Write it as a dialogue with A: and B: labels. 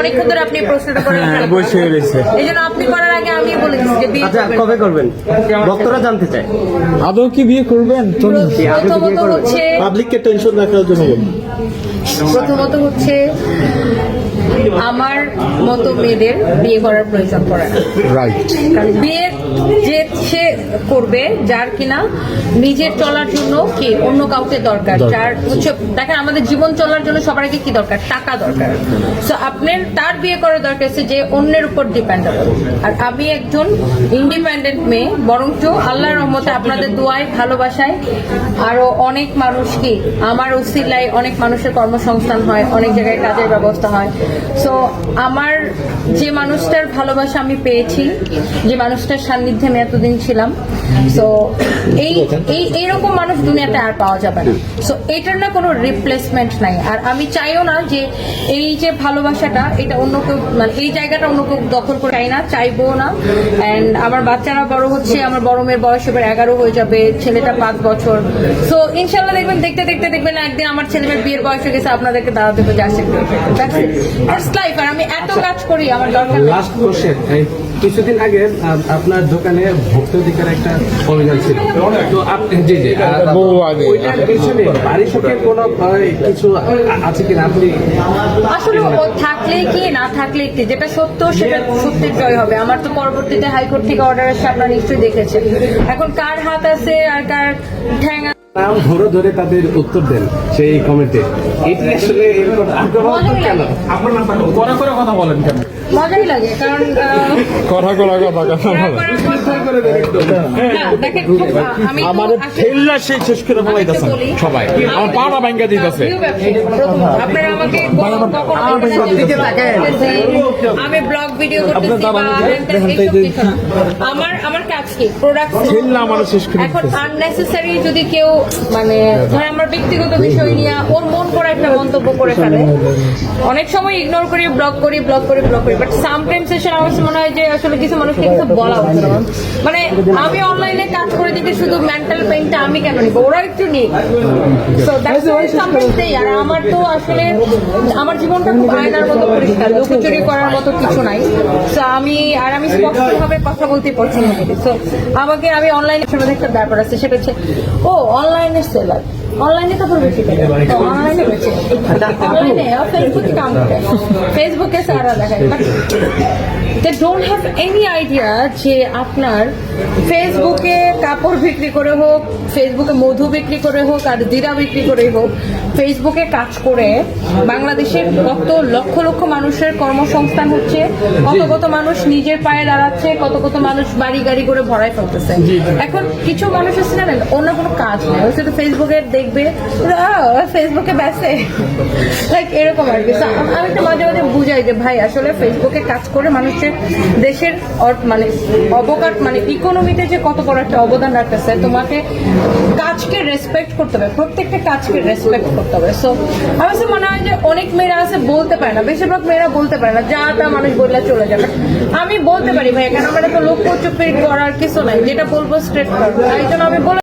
A: অনেকক্ষণ ধরে আপনি প্রশ্নটা করে
B: বসে রয়েছে।
A: এই জন্য আপনি করার আগে আমি বলে দিচ্ছি যে বিয়ে
B: আচ্ছা, কবে করবেন? ভক্তরা জানতে চায়
C: আদৌ কি বিয়ে করবেন?
A: প্রথমত হচ্ছে
C: পাবলিককে টেনশন রাখার জন্য বলুন।
A: প্রথমত হচ্ছে আমার মতো মেয়েদের বিয়ে করার প্রয়োজন পড়ে না।
C: রাইট।
A: কারণ বিয়ে যে সে করবে যার কিনা নিজের চলার জন্য কি অন্য কাউকে দরকার, যার হচ্ছে দেখেন আমাদের জীবন চলার জন্য সবার আগে কি দরকার, টাকা দরকার। সো আপনার তার বিয়ে করার দরকার আছে যে অন্যের উপর ডিপেন্ডেবল। আর আমি একজন ইন্ডিপেন্ডেন্ট মেয়ে, বরঞ্চ আল্লাহর রহমতে আপনাদের দোয়ায় ভালোবাসায় আরো অনেক মানুষ কি আমার উসিলায় অনেক মানুষের কর্মসংস্থান হয়, অনেক জায়গায় কাজের ব্যবস্থা হয়। সো আমার যে মানুষটার ভালোবাসা আমি পেয়েছি, যে মানুষটার সান্নিধ্যে আমি এতদিন ছিলাম, সো এইরকম মানুষ দুনিয়াতে আর পাওয়া যাবে না। সো এটার না কোনো রিপ্লেসমেন্ট নাই। আর আমি চাইও না যে এই যে ভালোবাসাটা এটা অন্য কেউ মানে এই জায়গাটা অন্য কেউ দখল করে, চাই না, চাইবো না। অ্যান্ড আমার বাচ্চারা বড় হচ্ছে, আমার বড় মেয়ের বয়স এবার 11 হয়ে যাবে, ছেলেটা 5 বছর। সো ইনশাল্লাহ দেখবেন দেখতে দেখতে দেখবেন একদিন আমার ছেলেমেয়ের বিয়ের বয়স হয়ে গেছে, আপনাদেরকে দাওয়াত দেবো যে আসে লাইফ। আর আমি এত কাজ করি আমার দরকার।
D: লাস্ট কোশ্চেন, কিছুদিন আগে আপনার দোকানে ভোক্তাধিকার একটা অভিযান ছিল, তো আপনি জি জি
C: বহু আগে।
D: ওইটার পিছনে বাড়ি সুখের কোনো কিছু আছে কিনা আপনি?
A: আসলে ও থাকলে কি না থাকলে কি, যেটা সত্য সেটা সত্যের জয় হবে। আমার তো পরবর্তীতে হাইকোর্ট থেকে অর্ডার আসছে, আপনারা নিশ্চয়ই দেখেছেন। এখন কার হাত আছে আর কার ঠ্যাং
D: নাম ধরে ধরে তাদের উত্তর দেন সেই কমেন্টে, এটা আসলে এরকম আগ্রহ কেন? আপনার নাম
C: করে করে কথা বলেন কেন?
A: মজাই লাগে, কারণ
C: কথা করে কথা
A: দেখেন আমি
C: আমাদের ফেললা সেই শেষ করে ফেলাইতেছেন সবাই, আমার পাটা ভাঙ্গা দিতেছে।
A: আপনারা আমাকে আমি ব্লগ ভিডিও করতেছি আমার কাজ কি প্রোডাক্ট
C: ফেললা আমার শেষ করে
A: এখন আননেসেসারি যদি কেউ মানে ধর আমার ব্যক্তিগত বিষয় নিয়ে ওর মন করা একটা মন্তব্য করে ফেলে, অনেক সময় ইগনোর করি, ব্লক করি বাট সামটাইমস এসে আমার মনে হয় যে আসলে কিছু মানুষকে কিছু বলা উচিত। মানে আমি অনলাইনে কাজ করে দিতে শুধু মেন্টাল পেইনটা আমি কেন নিব, ওরা একটু নিই। সো দ্যাটস ওয়াই সামটাইমস দেই। আর আমার তো আসলে আমার জীবনটা খুব আয়নার মতো পরিষ্কার, লুকোচুরি করার মতো কিছু নাই। সো আমি স্পষ্টভাবে কথা বলতে পছন্দ করি। সো আমি অনলাইনে একটা ব্যাপার আছে, সেটা হচ্ছে ও অনলাইনে সেলার, অনলাইনে কাপড় বেশি করে অনলাইনে বেশি অনলাইনে ফেসবুকে কাম করে, ফেসবুকে সারা দেখায়, but they don't have any idea যে আপনার ফেসবুকে কাপড় বিক্রি করে হোক, ফেসবুকে মধু বিক্রি করে হোক, আর জিরা বিক্রি করে হোক, ফেসবুকে কাজ করে বাংলাদেশের কত লক্ষ লক্ষ মানুষের কর্মসংস্থান হচ্ছে, কত মানুষ নিজের পায়ে দাঁড়াচ্ছে, কত মানুষ বাড়ি গাড়ি করে ভরায় ফেলতেছে। এখন কিছু মানুষ আছে না অন্য কোনো কাজ নেই, ওই শুধু ফেসবুকে দেখবে, ফেসবুকে বেসে লাইক এরকম আর কি। আমি তো মাঝে মাঝে বুঝাই যে ভাই আসলে ফেসবুকে কাজ করে মানুষের দেশের মানে অবকাশ মানে ইকোনমিতে যে কত বড় একটা অবদান রাখতেছে, তোমাকে কাজকে রেসপেক্ট করতে হবে, প্রত্যেকটা কাজকে রেসপেক্ট করতে হবে। সো আমার কাছে মনে হয় যে অনেক মেয়েরা আছে বলতে পারে না, বেশিরভাগ মেয়েরা বলতে পারে না, যা তা মানুষ বললে চলে যাবে। আমি বলতে পারি ভাই, কেন আমার তো লোক চুপি করার কিছু নাই, যেটা বলবো স্ট্রেট করবো, এই জন্য আমি বলে